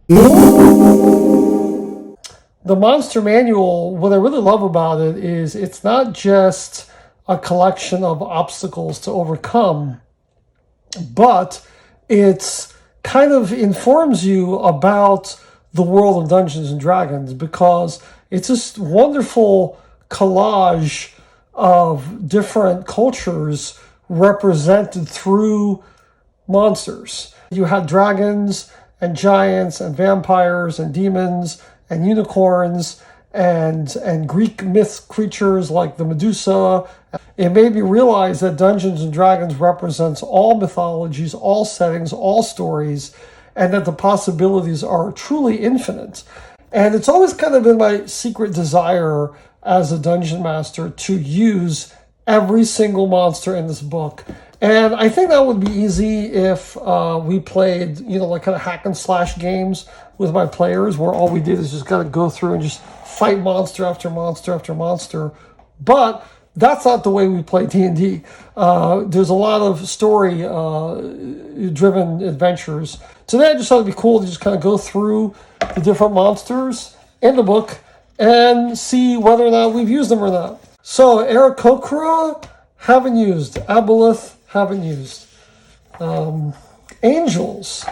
The Monster Manual, what I really love about it is it's not just a collection of obstacles to overcome, but it's kind of informs you about the world of Dungeons and Dragons, because it's this wonderful collage of different cultures represented through monsters. You had dragons and giants and vampires and demons and unicorns and Greek myth creatures like the Medusa. It made me realize that Dungeons and Dragons represents all mythologies, all settings, all stories, and that the possibilities are truly infinite. And it's always kind of been my secret desire as a dungeon master to use every single monster in this book. And I think that would be easy if we played, like kind of hack and slash games with my players, where all we did is just kind of go through and just fight monster after monster after monster. But that's not the way we play D&D. There's a lot of story-driven adventures. Today I just thought it'd be cool to just kind of go through the different monsters in the book and see whether or not we've used them or not. So, Aarakocra, haven't used. Aboleth, haven't used. Angels.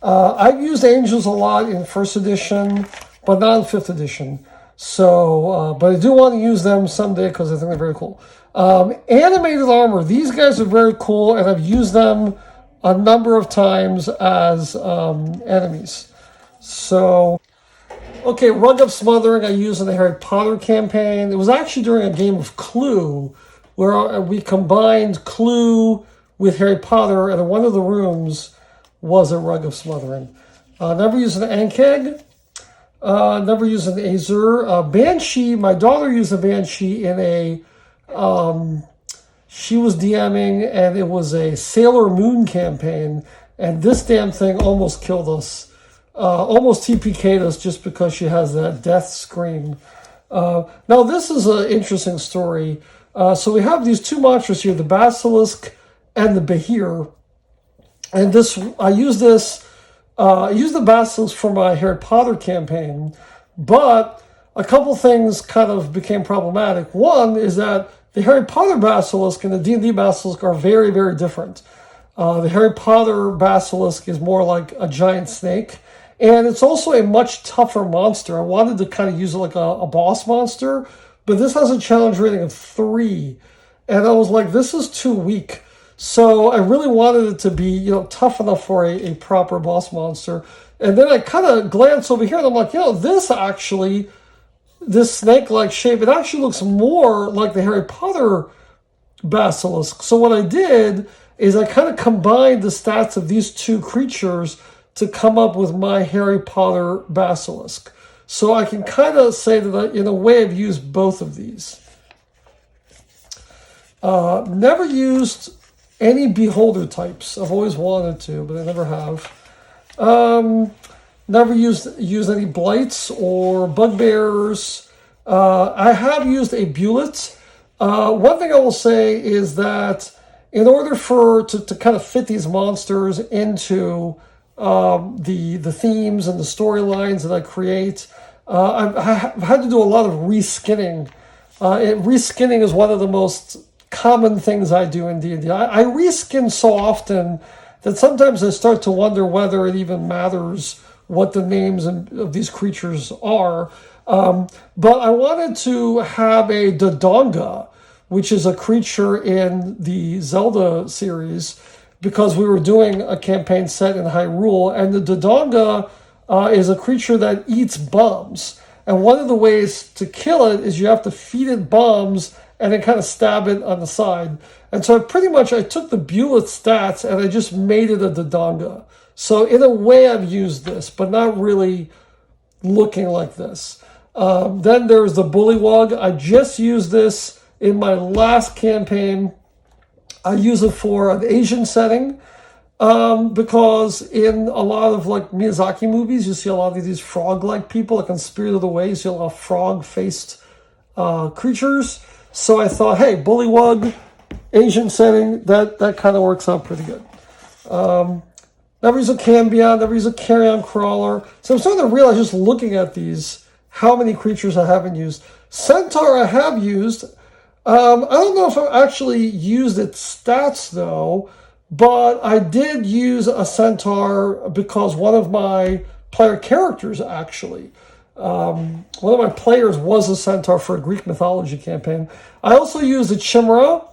I've used angels a lot in 1st edition, but not in 5th edition. So, but I do want to use them someday because I think they're very cool. Animated armor. These guys are very cool, and I've used them a number of times as enemies. So, okay, Rug of Smothering I used in the Harry Potter campaign. It was actually during a game of Clue, where we combined Clue with Harry Potter, and in one of the rooms was a Rug of Smothering. Never used an Ankeg. Never used an Azur. Banshee, my daughter used a Banshee in a... she was DMing, and it was a Sailor Moon campaign, and this damn thing almost killed us. Almost TPK'd us just because she has that death scream. Now, this is an interesting story. So we have these two monsters here, the Basilisk and the Behir. And I used the Basilisk for my Harry Potter campaign, but a couple things kind of became problematic. One is that the Harry Potter Basilisk and the D&D Basilisk are very, very different. The Harry Potter Basilisk is more like a giant snake, and it's also a much tougher monster. I wanted to kind of use it like a boss monster, but this has a challenge rating of 3, and I was like, this is too weak. So I really wanted it to be, tough enough for a proper boss monster. And then I kind of glanced over here, and I'm like, this snake-like shape, it actually looks more like the Harry Potter Basilisk. So what I did is I kind of combined the stats of these two creatures to come up with my Harry Potter Basilisk. So I can kind of say that in a way I've used both of these. Never used any beholder types. I've always wanted to, but I never have. Never used any blights or bugbears. I have used a Bulet. One thing I will say is that in order to kind of fit these monsters into the themes and the storylines that I create, I've had to do a lot of reskinning. Reskinning is one of the most common things I do in D&D. I reskin so often that sometimes I start to wonder whether it even matters what the names of these creatures are. But I wanted to have a Dodonga, which is a creature in the Zelda series, because we were doing a campaign set in Hyrule, and the Dodonga is a creature that eats bombs. And one of the ways to kill it is you have to feed it bombs and then kind of stab it on the side. And so I took the Bulet stats and I just made it a Dodonga. So in a way I've used this, but not really looking like this. Then there's the Bullywug. I just used this in my last campaign. I use it for an Asian setting because in a lot of like Miyazaki movies, you see a lot of these frog-like people, like in Spirited Away, you see a lot of frog-faced creatures. So I thought, hey, Bullywug, Asian setting, that kind of works out pretty good. Never use a Cambion, never use a Carrion Crawler. So I'm starting to realize, just looking at these, how many creatures I haven't used. Centaur I have used. I don't know if I've actually used its stats, though, but I did use a Centaur because one of my player characters, actually, one of my players was a Centaur for a Greek mythology campaign. I also used a Chimera.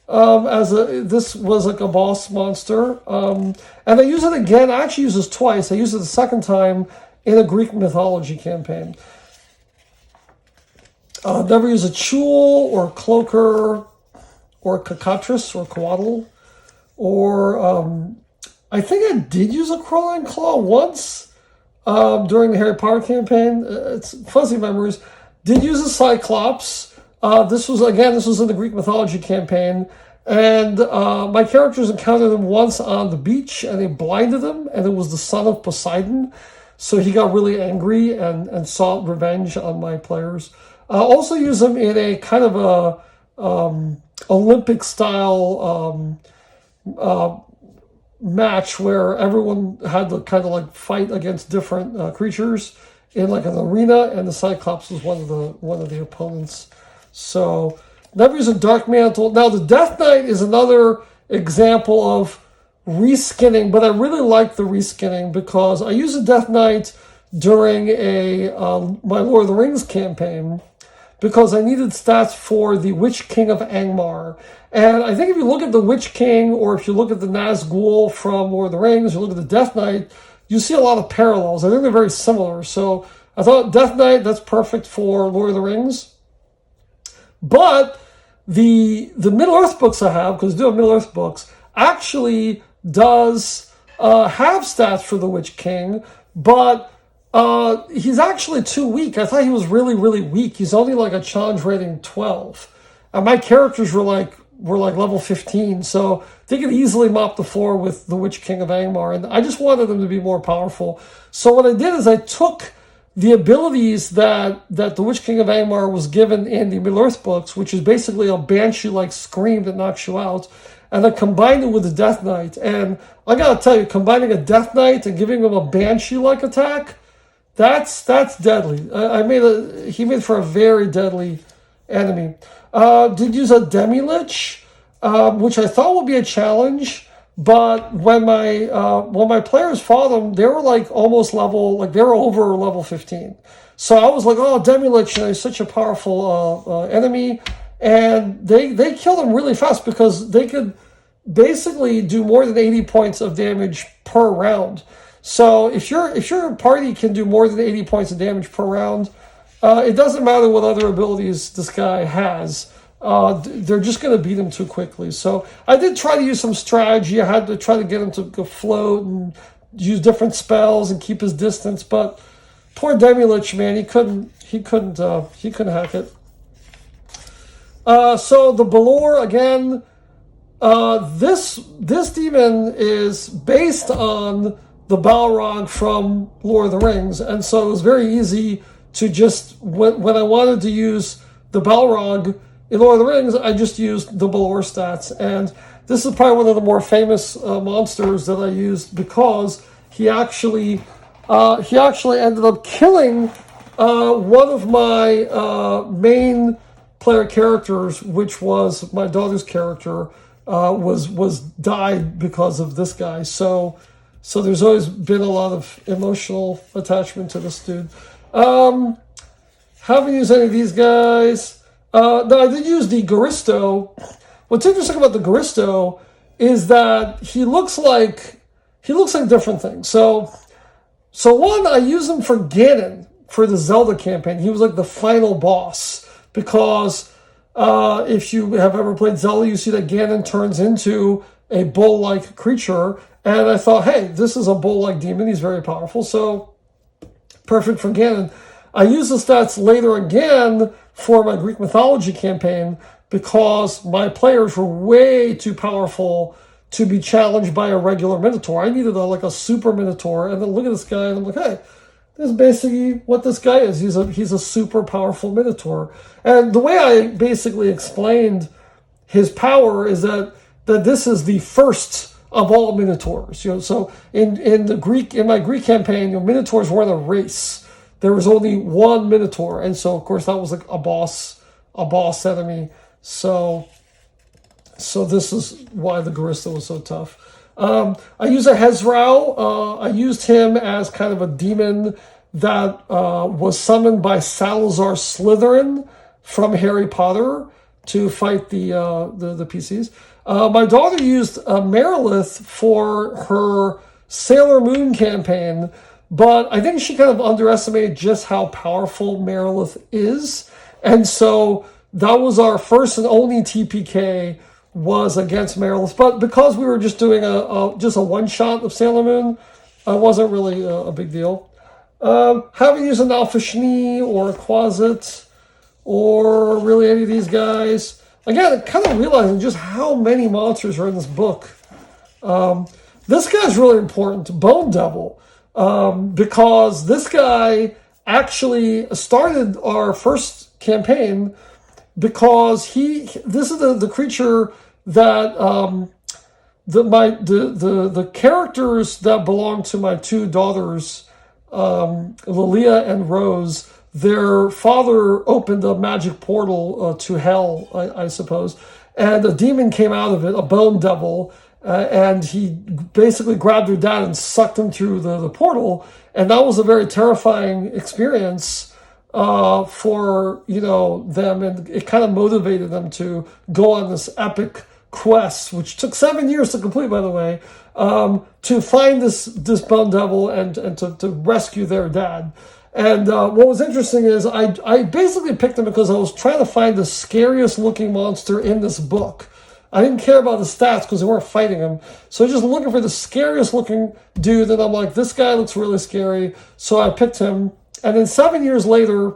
This was like a boss monster, and I use it again. I actually used this twice. I used it the second time in a Greek mythology campaign. Never use a Chul or a Cloaker or a Cacatris or Coatl, or I think I did use a Crawling Claw once during the Harry Potter campaign. It's fuzzy memories. Did use a Cyclops. This was in the Greek mythology campaign, and my characters encountered him once on the beach, and they blinded him, and it was the son of Poseidon, so he got really angry and sought revenge on my players. Also use him in a kind of a Olympic style match where everyone had to kind of like fight against different creatures in like an arena, and the Cyclops was one of the opponents. So never use a Dark Mantle. Now the Death Knight is another example of reskinning, but I really like the reskinning because I used a Death Knight during my Lord of the Rings campaign because I needed stats for the Witch King of Angmar. And I think if you look at the Witch King, or if you look at the Nazgul from Lord of the Rings, you look at the Death Knight, you see a lot of parallels. I think they're very similar. So I thought Death Knight, that's perfect for Lord of the Rings. But the Middle-earth books I have, because I do have Middle-earth books, actually does have stats for the Witch King, but he's actually too weak. I thought he was really, really weak. He's only like a challenge rating 12. And my characters were like level 15, so they could easily mop the floor with the Witch King of Angmar, and I just wanted them to be more powerful. So what I did is I took the abilities that the Witch King of Angmar was given in the Middle-earth books, which is basically a Banshee-like scream that knocks you out, and then combined it with the Death Knight. And I gotta tell you, combining a Death Knight and giving him a Banshee-like attack, that's deadly. He made for a very deadly enemy. Did use a Demi-Lich, which I thought would be a challenge, but when my players fought them, they were like almost level, like they were over level 15. So I was like, oh, Demi-Lich, he's such a powerful enemy, and they killed him really fast because they could basically do more than 80 points of damage per round. So if your party can do more than 80 points of damage per round, it doesn't matter what other abilities this guy has. They're just going to beat him too quickly. So I did try to use some strategy. I had to try to get him to go float and use different spells and keep his distance. But poor Demi-Lich, man, he couldn't hack it. So the Balor again. This demon is based on the Balrog from Lord of the Rings, and so it was very easy to just, when I wanted to use the Balrog in Lord of the Rings, I just used the Balor stats. And this is probably one of the more famous monsters that I used because he actually ended up killing one of my main player characters, which was my daughter's character, was died because of this guy. So there's always been a lot of emotional attachment to this dude. Haven't used any of these guys. No, I did use the Gristo. What's interesting about the Gristo is that he looks like different things. So one, I used him for Ganon for the Zelda campaign. He was like the final boss because if you have ever played Zelda, you see that Ganon turns into a bull-like creature. And I thought, hey, this is a bull-like demon. He's very powerful, so perfect for Ganon. I used the stats later again for my Greek mythology campaign because my players were way too powerful to be challenged by a regular Minotaur. I needed a super Minotaur, and then look at this guy, and I'm like, hey, this is basically what this guy is. He's a super powerful Minotaur. And the way I basically explained his power is that this is the first of all Minotaurs. So in my Greek campaign, Minotaurs weren't a race. There was only one Minotaur, and so of course that was like a boss enemy. So this is why the Gristo was so tough. I use a Hesrow. I used him as kind of a demon that was summoned by Salazar Slytherin from Harry Potter to fight the PCs. My daughter used Merilith for her Sailor Moon campaign, but I think she kind of underestimated just how powerful Merilith is. And so that was our first and only TPK was against Merilith. But because we were just doing just a one-shot of Sailor Moon, it wasn't really a big deal. Haven't used an Alpha Schnee or a Quasit or really any of these guys. Again, kind of realizing just how many monsters are in this book. This guy's really important, Bone Devil. Because this guy actually started our first campaign because this is the creature that the characters that belong to my two daughters, Lilia and Rose, their father opened a magic portal to hell, I suppose, and a demon came out of it, a Bone Devil. And he basically grabbed her dad and sucked him through the portal, and that was a very terrifying experience for them, and it kind of motivated them to go on this epic quest, which took 7 years to complete, by the way, to find this Bone Devil and to rescue their dad. And what was interesting is I basically picked him because I was trying to find the scariest looking monster in this book. I didn't care about the stats because they weren't fighting him. So I was just looking for the scariest looking dude, and I'm like, this guy looks really scary. So I picked him. And then 7 years later,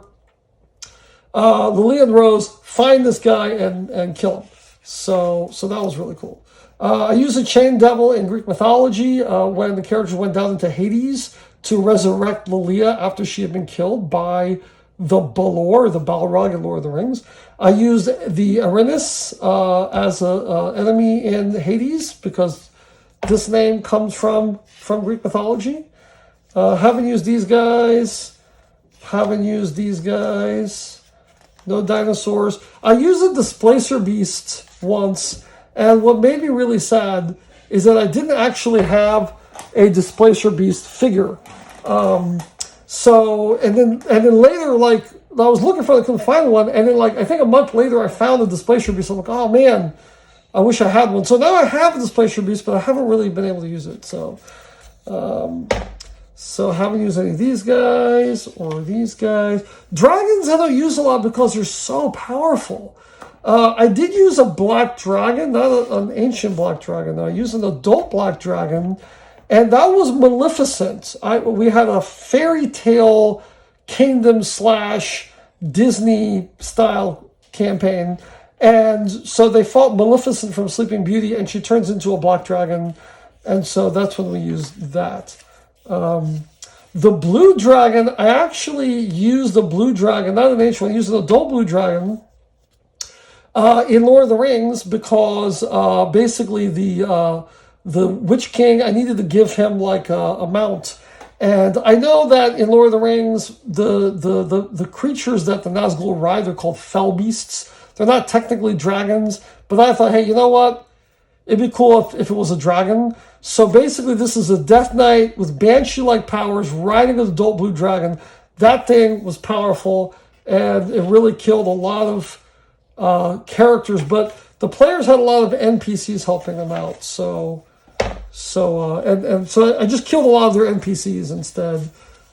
Lily and Rose find this guy and kill him. So that was really cool. I used a Chain Devil in Greek mythology when the characters went down into Hades to resurrect Lilia after she had been killed by the Balrog in Lord of the Rings. I used the Erinis as an enemy in Hades because this name comes from Greek mythology. Haven't used these guys. No dinosaurs. I used a Displacer Beast once, and what made me really sad is that I didn't actually have a Displacer Beast figure. So then later, like, I was looking for it, I couldn't find one, and then I think a month later I found a Displacer Beast. I'm like, oh man, I wish I had one. So now I have a Displacer Beast, but I haven't really been able to use it. So I haven't used any of these guys or these guys. Dragons I don't use a lot because they're so powerful. I did use a black dragon, not an ancient black dragon. I used an adult black dragon, and that was Maleficent. We had a fairy tale kingdom / Disney style campaign, and so they fought Maleficent from Sleeping Beauty, and she turns into a black dragon, and so that's when we used that. The blue dragon, I actually used the blue dragon, not an ancient one, I used an adult blue dragon in Lord of the Rings because basically the Witch King, I needed to give him like a mount. And I know that in Lord of the Rings, the creatures that the Nazgul ride are called fell beasts. They're not technically dragons, but I thought, hey, you know what? It'd be cool if it was a dragon. So basically, this is a Death Knight with Banshee-like powers riding an adult blue dragon. That thing was powerful, and it really killed a lot of characters. But the players had a lot of NPCs helping them out. So I just killed a lot of their NPCs instead.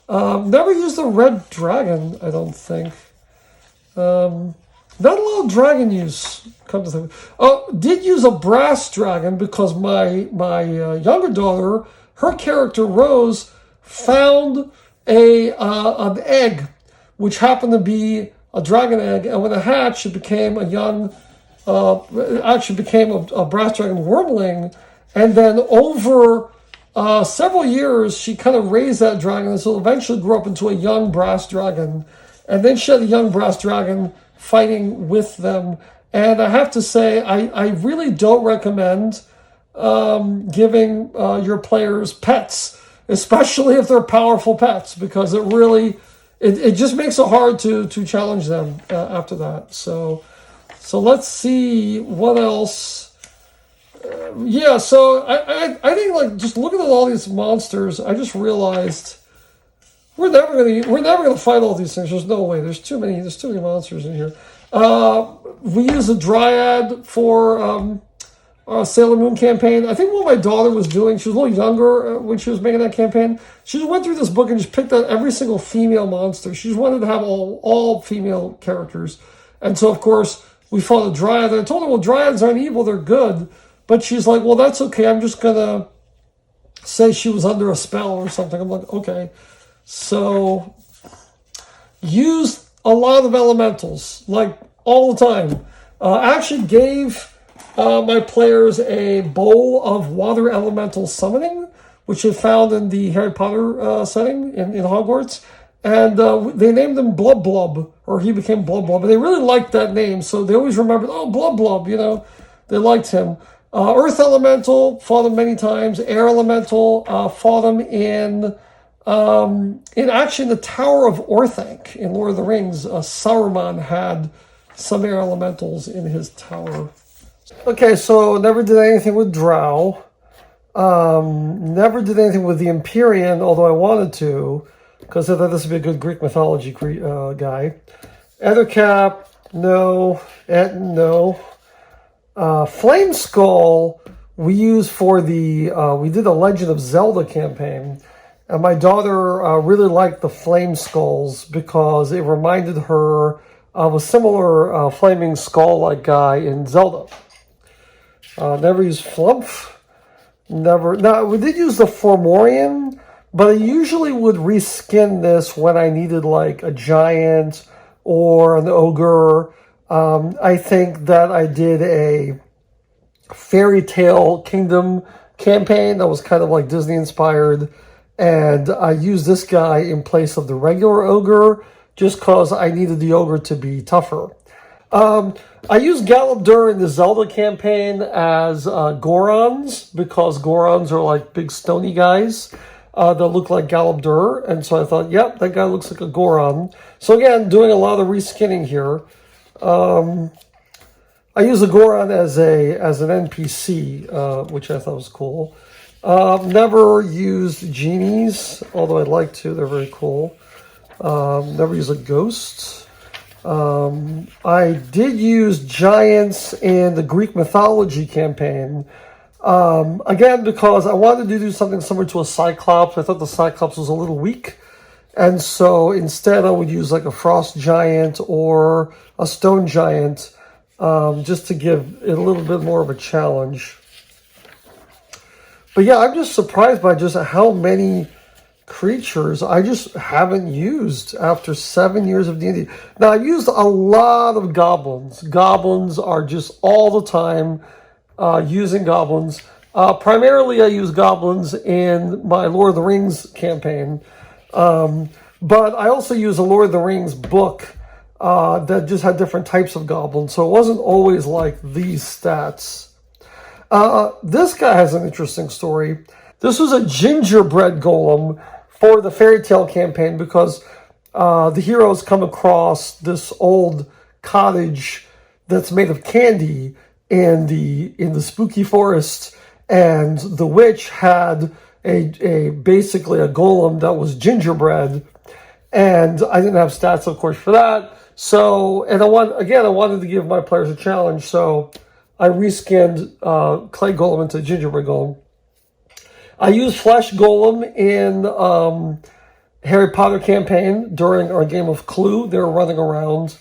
Never used a red dragon, I don't think. Not a lot of dragon use, come to think. Did use a brass dragon because my younger daughter, her character Rose, found an egg, which happened to be a dragon egg, and when it hatched, it became a brass dragon wormling, and then over several years, she kind of raised that dragon, and so eventually grew up into a young brass dragon, and then she had a young brass dragon fighting with them. And I have to say, I really don't recommend giving your players pets, especially if they're powerful pets, because it really, it just makes it hard to challenge them after that. So let's see what else. Yeah, so I think, like, just looking at all these monsters, I just realized we're never gonna fight all these things. There's no way. There's too many monsters in here. We use a Dryad for Sailor Moon campaign. I think what my daughter was doing, she was a little younger when she was making that campaign. She just went through this book and just picked out every single female monster. She just wanted to have all female characters. And so, of course, we fought a Dryad. And I told her, well, Dryads aren't evil, they're good. But she's like, well, that's okay. I'm just going to say she was under a spell or something. I'm like, okay. So, used a lot of elementals, like all the time. I actually gave my players a bowl of water elemental summoning, which they found in the Harry Potter setting in Hogwarts. And they named him Blob, or he became Blob. And they really liked that name, so they always remembered, oh, Blob, you know. They liked him. Earth elemental, fought him many times. Air elemental, fought him in actually the Tower of Orthanc in Lord of the Rings. Saruman had some air elementals in his tower. Okay, so never did anything with Drow. Never did anything with the Empyrean, although I wanted to, because I thought this would be a good Greek mythology guy. Ethercap, no. Etten, no. Flame Skull, we used for we did a Legend of Zelda campaign, and my daughter really liked the Flame Skulls because it reminded her of a similar flaming skull-like guy in Zelda. Never used Flumph. Never. Now, we did use the Formorian, but I usually would reskin this when I needed, like, a giant or an ogre. I think that I did a Fairy Tale Kingdom campaign that was kind of like Disney-inspired, and I used this guy in place of the regular ogre just because I needed the ogre to be tougher. I used Galabdur in the Zelda campaign as Gorons, because Gorons are like big stony guys that look like Galabdur, and so I thought, yep, that guy looks like a Goron. So again, doing a lot of reskinning here. I use a Goron as an NPC, which I thought was cool. Never used genies, although I'd like to. They're very cool. Never used a ghost. I did use giants in the Greek mythology campaign. Again, because I wanted to do something similar to a Cyclops. I thought the Cyclops was a little weak. And so instead I would use like a frost giant or a stone giant, just to give it a little bit more of a challenge. But yeah, I'm just surprised by just how many creatures I just haven't used after 7 years of D&D. Now, I used a lot of goblins. Goblins are just all the time using goblins. Primarily, I use goblins in my Lord of the Rings campaign. But I also use a Lord of the Rings book that just had different types of goblins. So it wasn't always like these stats. This guy has an interesting story. This was a gingerbread golem for the Fairy Tale campaign because the heroes come across this old cottage that's made of candy in the spooky forest, and the witch had basically a golem that was gingerbread, and I didn't have stats, of course, for that. So, and I wanted to give my players a challenge, so I reskinned Clay Golem into Gingerbread Golem. I used Flesh Golem in Harry Potter campaign during our game of Clue. They were running around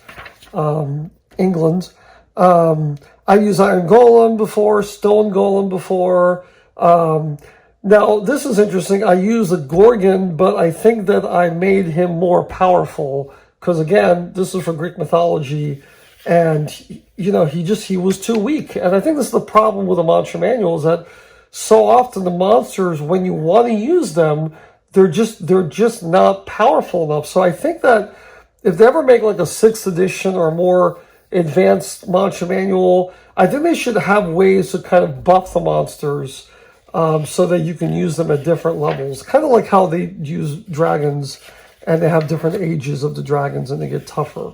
England. I used Iron Golem before, Stone Golem before. Now, this is interesting. I used a Gorgon, but I think that I made him more powerful because, again, this is for Greek mythology. And, you know, he was too weak. And I think this is the problem with the monster manual is that so often the monsters, when you want to use them, they're just not powerful enough. So I think that if they ever make like a 6th edition or more advanced monster manual. I think they should have ways to kind of buff the monsters so that you can use them at different levels. Kind of like how they use dragons and they have different ages of the dragons and they get tougher.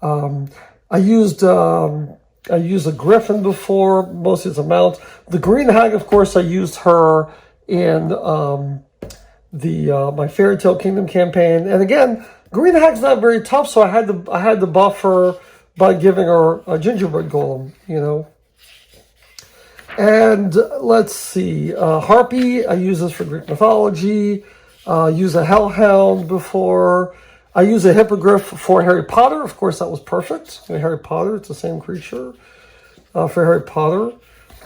I used a griffin before, mostly as a mount. The green hag, of course, I used her in my Fairy Tale Kingdom campaign. And again, green hag's not very tough, so I had to buff her by giving her a gingerbread golem, you know. And let's see, Harpy, I use this for Greek mythology. Use a hellhound before. I use a hippogriff for Harry Potter. Of course, that was perfect. Harry Potter, it's the same creature for Harry Potter.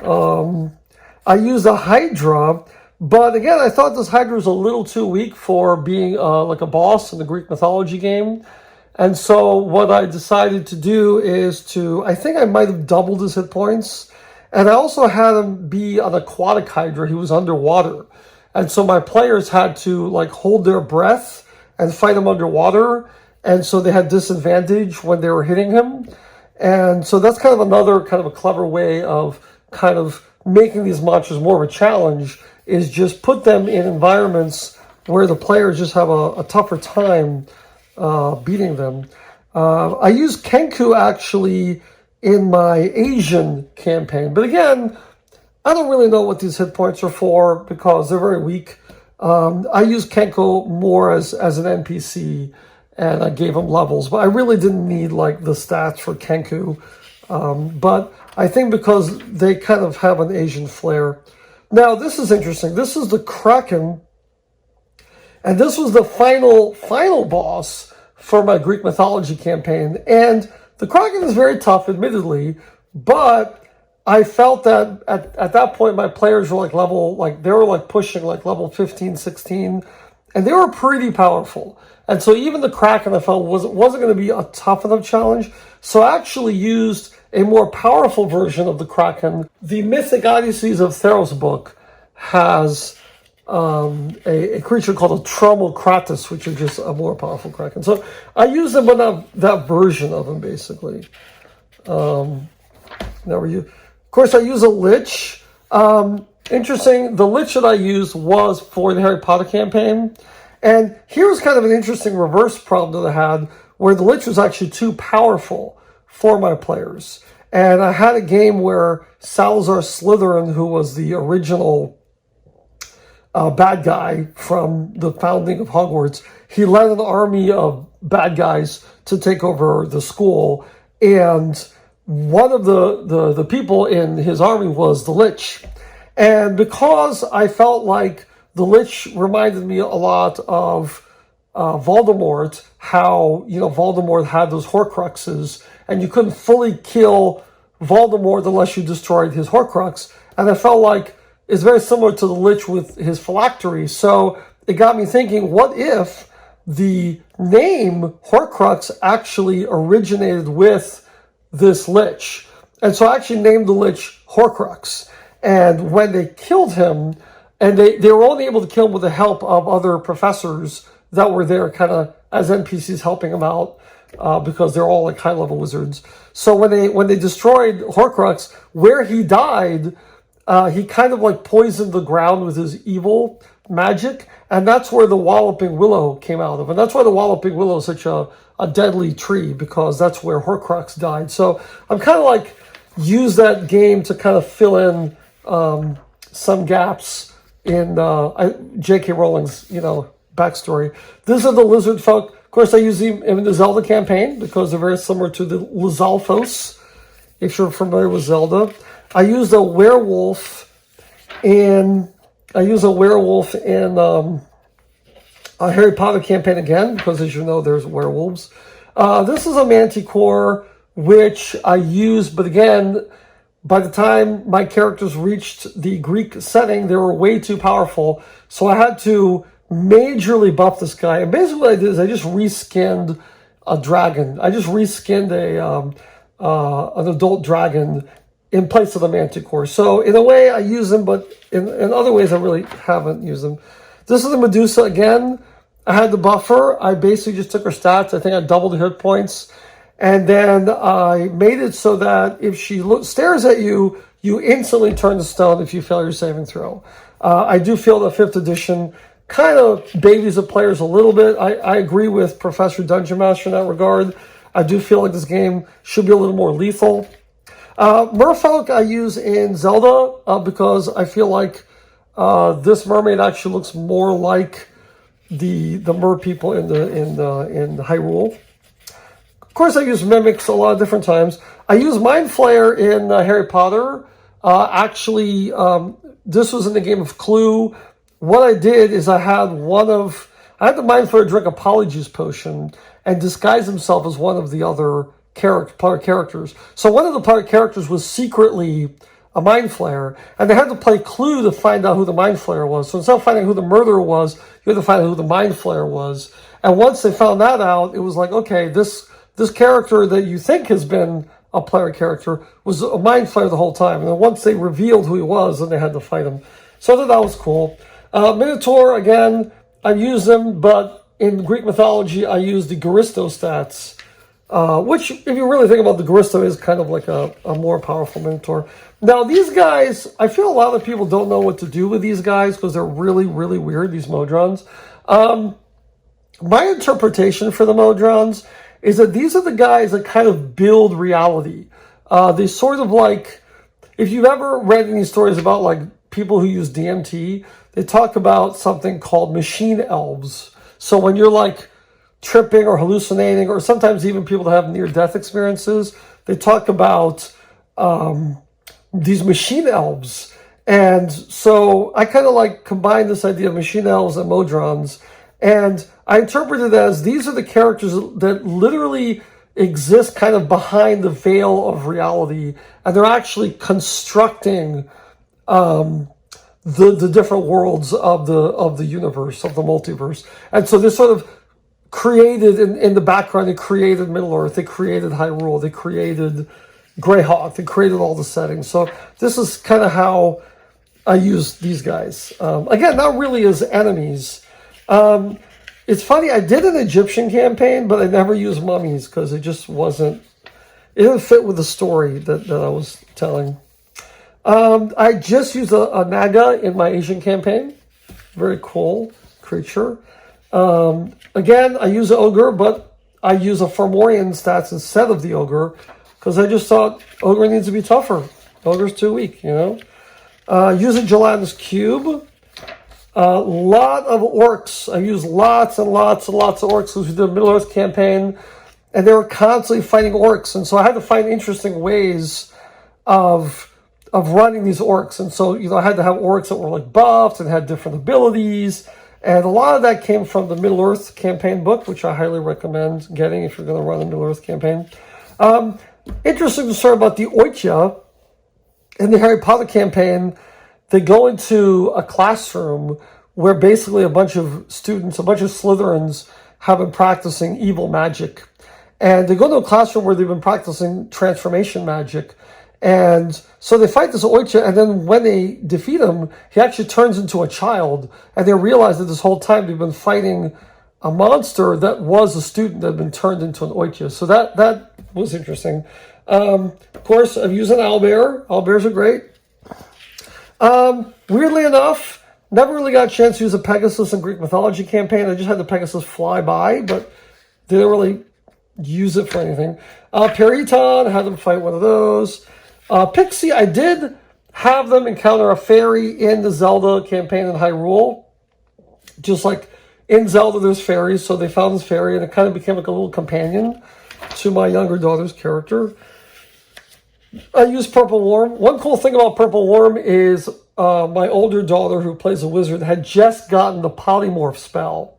I used a Hydra, but again, I thought this Hydra was a little too weak for being like a boss in the Greek mythology game. And so what I decided to do is I think I might have doubled his hit points. And I also had him be an aquatic Hydra. He was underwater. And so my players had to like hold their breath and fight him underwater. And so they had disadvantage when they were hitting him. And so that's kind of another kind of a clever way of kind of making these monsters more of a challenge, is just put them in environments where the players just have a tougher time beating them. I used Kenku actually in my Asian campaign. But again, I don't really know what these hit points are for because they're very weak. I used Kenku more as an NPC, and I gave him levels, but I really didn't need like the stats for Kenku. But I think because they kind of have an Asian flair. Now, this is interesting. This is the Kraken, and this was the final boss for my Greek mythology campaign. And the Kraken is very tough, admittedly, but I felt that at that point my players were they were pushing like level 15, 16, and they were pretty powerful. And so even the Kraken I felt wasn't going to be a tough enough challenge. So I actually used a more powerful version of the Kraken. The Mythic Odysseys of Theros book has a creature called a Tromokratus, which is just a more powerful Kraken. So I used them, but not that version of him, basically. Of course, I use a Lich. Interesting, the Lich that I used was for the Harry Potter campaign. And here's kind of an interesting reverse problem that I had, where the Lich was actually too powerful for my players. And I had a game where Salazar Slytherin, who was the original bad guy from the founding of Hogwarts, he led an army of bad guys to take over the school. And one of the people in his army was the Lich. And because I felt like the Lich reminded me a lot of Voldemort, how, Voldemort had those Horcruxes, and you couldn't fully kill Voldemort unless you destroyed his Horcrux. And I felt like it's very similar to the Lich with his phylactery. So it got me thinking, what if the name Horcrux actually originated with this Lich? And so I actually named the Lich Horcrux. And when they killed him, and they were only able to kill him with the help of other professors that were there kind of as NPCs helping him out, because they're all like high-level wizards. So when they destroyed Horcrux, where he died, he kind of like poisoned the ground with his evil magic, and that's where the Walloping Willow came out of. And that's why the Walloping Willow is such a deadly tree, because that's where Horcrux died. So I'm kind of like use that game to kind of fill in some gaps in J.K. Rowling's, backstory. These are the lizard folk. Of course, I use them in the Zelda campaign because they're very similar to the Lizalfos, if you're familiar with Zelda. I used a werewolf in a Harry Potter campaign again, because as you know, there's werewolves. This is a Manticore, which I used, but again, by the time my characters reached the Greek setting, they were way too powerful. So I had to majorly buff this guy. And basically what I did is I just reskinned a dragon. I just reskinned an adult dragon in place of the Manticore. So in a way I use them, but in other ways I really haven't used them. This is the Medusa again. I had the buffer. I basically just took her stats. I think I doubled the hit points. And then I made it so that if she stares at you, you instantly turn to stone if you fail your saving throw. I do feel that 5th edition kind of babies the players a little bit. I agree with Professor Dungeon Master in that regard. I do feel like this game should be a little more lethal. Merfolk I use in Zelda because I feel like this mermaid actually looks more like the mer people in Hyrule. Of course, I use mimics a lot of different times. I use Mind Flayer in Harry Potter. This was in the game of Clue. What I did is I had the Mind Flayer drink a Polyjuice potion and disguise himself as one of the other player characters. So one of the player characters was secretly a Mind Flayer, and they had to play Clue to find out who the Mind Flayer was. So instead of finding out who the murderer was, you had to find out who the Mind Flayer was. And once they found that out, it was like, okay, this character that you think has been a player character was a Mind Flayer the whole time. And then once they revealed who he was, then they had to fight him. So I thought that was cool. Minotaur, again, I've used them, but in Greek mythology, I use the Gristo stats, which, if you really think about the Gristo, is kind of like a more powerful Minotaur. Now, these guys, I feel a lot of people don't know what to do with these guys because they're really, really weird, these Modrons. My interpretation for the Modrons is that these are the guys that kind of build reality. They sort of like, if you've ever read any stories about like people who use DMT, they talk about something called machine elves. So when you're like tripping or hallucinating, or sometimes even people that have near-death experiences, they talk about these machine elves. And so I kind of like combine this idea of machine elves and Modrons, and I interpret it as these are the characters that literally exist kind of behind the veil of reality, and they're actually constructing the different worlds of the universe, of the multiverse. And so they're sort of created in the background. They created Middle-earth, they created Hyrule, they created Greyhawk, they created all the settings. So this is kind of how I use these guys. Again, not really as enemies. It's funny, I did an Egyptian campaign, but I never used mummies because it just wasn't, it didn't fit with the story that I was telling. I just used a Naga in my Asian campaign. Very cool creature. Again, I use an Ogre, but I use a Fomorian stats instead of the Ogre because I just thought Ogre needs to be tougher. Ogre's too weak, you know. Use a Gelatinous Cube. A lot of orcs. I used lots and lots and lots of orcs because we did a Middle-earth campaign, and they were constantly fighting orcs, and so I had to find interesting ways of running these orcs. And so, you know, I had to have orcs that were like buffed and had different abilities, and a lot of that came from the Middle-earth campaign book, which I highly recommend getting if you're going to run a Middle-earth campaign. Interesting story about the Oitya in the Harry Potter campaign. They go into a classroom where basically a bunch of students, a bunch of Slytherins have been practicing evil magic. And they go to a classroom where they've been practicing transformation magic. And so they fight this Oitya, and then when they defeat him, he actually turns into a child. And they realize that this whole time they've been fighting a monster that was a student that had been turned into an Oitya. So that was interesting. Of course, I've used an owlbear. Owlbears are great. Weirdly enough, never really got a chance to use a Pegasus in Greek mythology campaign. I just had the Pegasus fly by, but didn't really use it for anything. Periton, had them fight one of those. Pixie, I did have them encounter a fairy in the Zelda campaign in Hyrule. Just like in Zelda, there's fairies, so they found this fairy, and it kind of became like a little companion to my younger daughter's character. I use Purple Worm. One cool thing about Purple Worm is my older daughter, who plays a wizard, had just gotten the polymorph spell.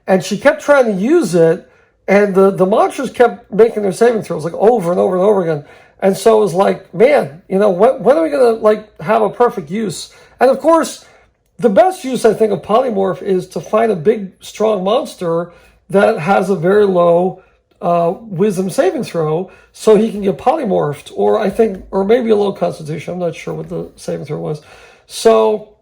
And she kept trying to use it, and the monsters kept making their saving throws, like over and over and over again. And so it was like, man, you know, when are we going to like have a perfect use? And of course, the best use, I think, of polymorph is to find a big, strong monster that has a very low wisdom saving throw, so he can get polymorphed, or maybe a low constitution. I'm not sure what the saving throw was. So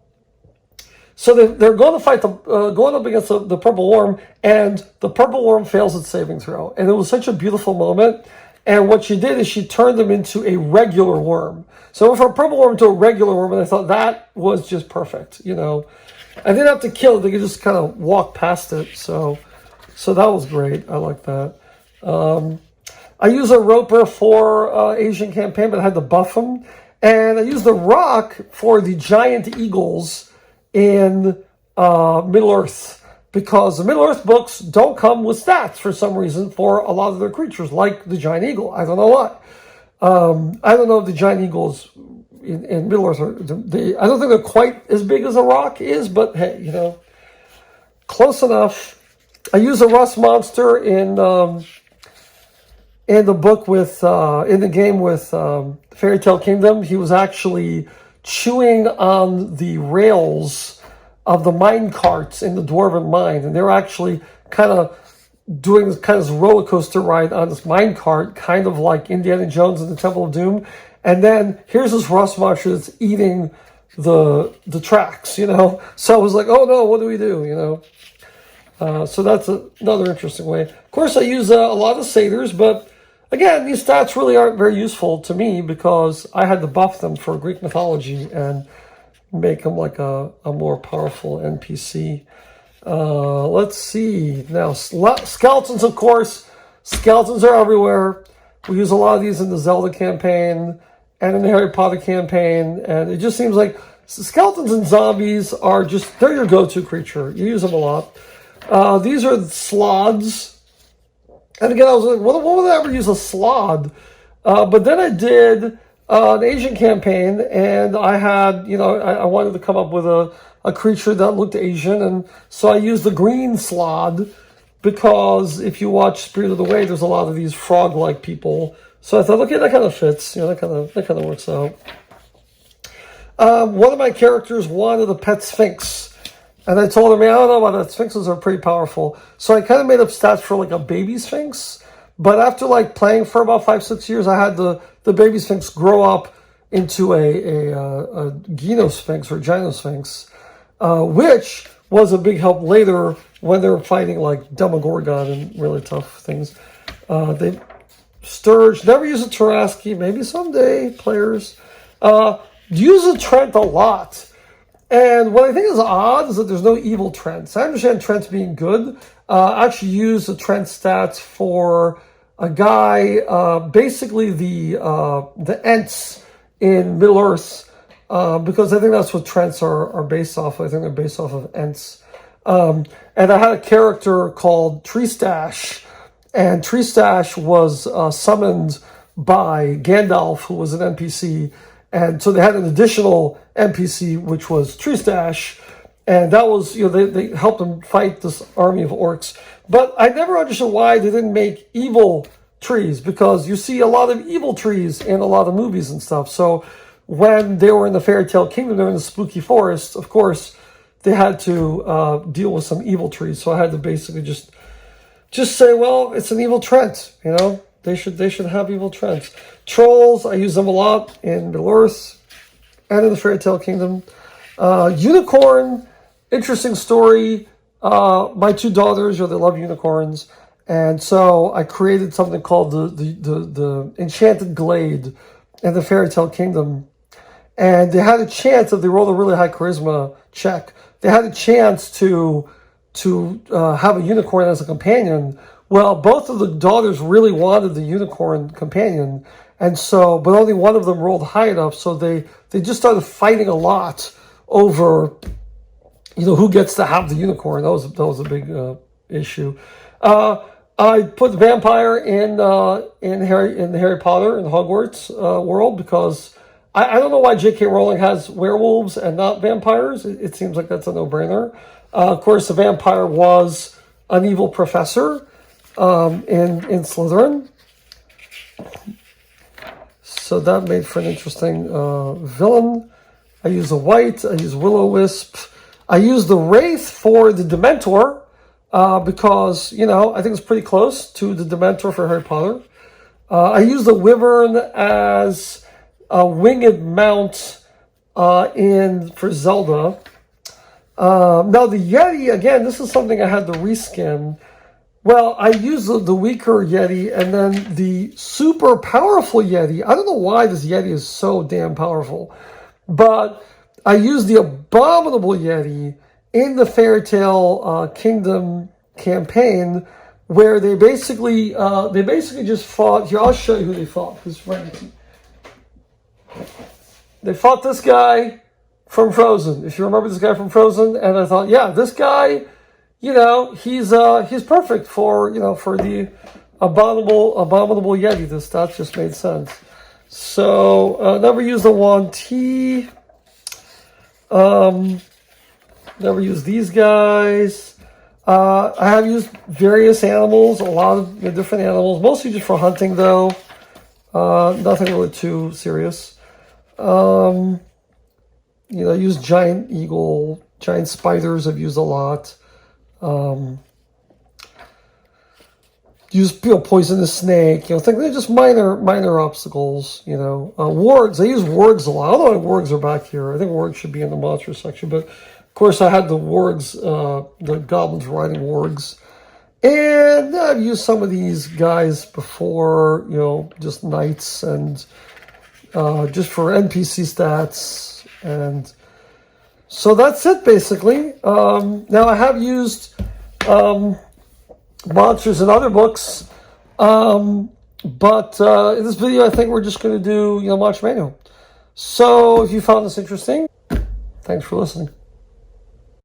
So they're going to fight going up against the purple worm, and the purple worm fails its saving throw. And it was such a beautiful moment. And what she did is she turned them into a regular worm. So from a purple worm to a regular worm, and I thought that was just perfect. You know, I didn't have to kill it; they could just kind of walk past it. So that was great. I like that. I use a roper for Asian campaign, but I had to buff them, and I used the rock for the giant eagles in Middle Earth, because the Middle Earth books don't come with stats for some reason for a lot of their creatures, like the giant eagle. I don't know why. I don't know if the giant eagles in Middle Earth I don't think they're quite as big as a rock is, but hey, you know, close enough. I use a rust monster in the book with in the game with Fairy Tale Kingdom. He was actually chewing on the rails of the mine carts in the Dwarven mine, and they were actually kind of doing this kind of roller coaster ride on this mine cart, kind of like Indiana Jones and the Temple of Doom. And then here's this rust monster that's eating the tracks, you know. So I was like, oh no, what do we do, you know? So that's another interesting way. Of course, I use a lot of satyrs, but again, these stats really aren't very useful to me because I had to buff them for Greek mythology and make them like a more powerful NPC. Let's see. Now, skeletons, of course. Skeletons are everywhere. We use a lot of these in the Zelda campaign and in the Harry Potter campaign. And it just seems like skeletons and zombies are just, they're your go-to creature. You use them a lot. These are slods. And again, I was like, what would I ever use a slod? But then I did an Asian campaign, and I had, you know, I wanted to come up with a creature that looked Asian, and so I used the green slod because if you watch Spirit of the Way, there's a lot of these frog-like people. So I thought, okay, that kind of fits. You know, that kind of works out. One of my characters wanted a pet sphinx, and I told him, man, I don't know about that. Sphinxes are pretty powerful. So I kind of made up stats for like a baby sphinx. But after like playing for about 5-6 years, I had the baby sphinx grow up into a Geno-sphinx or Gino-sphinx, which was a big help later when they were fighting like Demogorgon and really tough things. They Sturge, never use a Taraski, maybe someday, players. Use a Trent a lot. And what I think is odd is that there's no evil Trents. I understand Trents being good. I actually use the Trent stats for a guy, basically the Ents in Middle Earth, because I think that's what Trents are based off of. I think they're based off of Ents. And I had a character called Treestash, and Treestash was summoned by Gandalf, who was an NPC. And so they had an additional NPC, which was Treestash, and that was, you know, they helped them fight this army of orcs. But I never understood why they didn't make evil trees, because you see a lot of evil trees in a lot of movies and stuff. So when they were in the Fairy Tale Kingdom, they were in the spooky forest, of course, they had to deal with some evil trees. So I had to basically just say, well, it's an evil Trent, you know? They should have evil Trents. Trolls, I use them a lot in Middle Earth and in the Fairy Tale Kingdom. Unicorn, interesting story. My two daughters, you know, they love unicorns, and so I created something called the Enchanted Glade in the Fairy Tale Kingdom. And they had a chance, if they rolled a really high charisma check, they had a chance to have a unicorn as a companion. Well, both of the daughters really wanted the unicorn companion, and so, but only one of them rolled high enough, so they just started fighting a lot over, you know, who gets to have the unicorn. That was a big issue. I put the vampire in the Harry Potter and Hogwarts world because I don't know why J.K. Rowling has werewolves and not vampires. It seems like that's a no-brainer. Of course, the vampire was an evil professor in Slytherin. So that made for an interesting villain. I use the white. I use Will-O-Wisp. I use the Wraith for the Dementor because, you know, I think it's pretty close to the Dementor for Harry Potter. I use the Wyvern as a winged mount for Zelda. Now the Yeti, again, this is something I had to reskin. Well, I used the weaker Yeti and then the super powerful Yeti. I don't know why this Yeti is so damn powerful, but I used the abominable Yeti in the Fairy Tale Kingdom campaign, where they basically just fought. Here, I'll show you who they fought. Who's right? They fought this guy from Frozen. If you remember this guy from Frozen, and I thought, yeah, this guy, he's perfect for the abominable Yeti. That just made sense. So never used the Wand T. Never used these guys. I have used various animals, a lot of different animals, mostly just for hunting though. Nothing really too serious. I use giant eagle, giant spiders I've used a lot. Use poisonous snake, things. They're just minor obstacles, Wargs, I use wargs a lot. I don't know why wargs are back here. I think wargs should be in the monster section, but of course I had the wargs, the goblins riding wargs. And I've used some of these guys before, just knights and just for NPC stats. And so that's it, basically. Now I have used monsters in other books, but in this video I think we're just going to do, Monster Manual. So if you found this interesting, thanks for listening.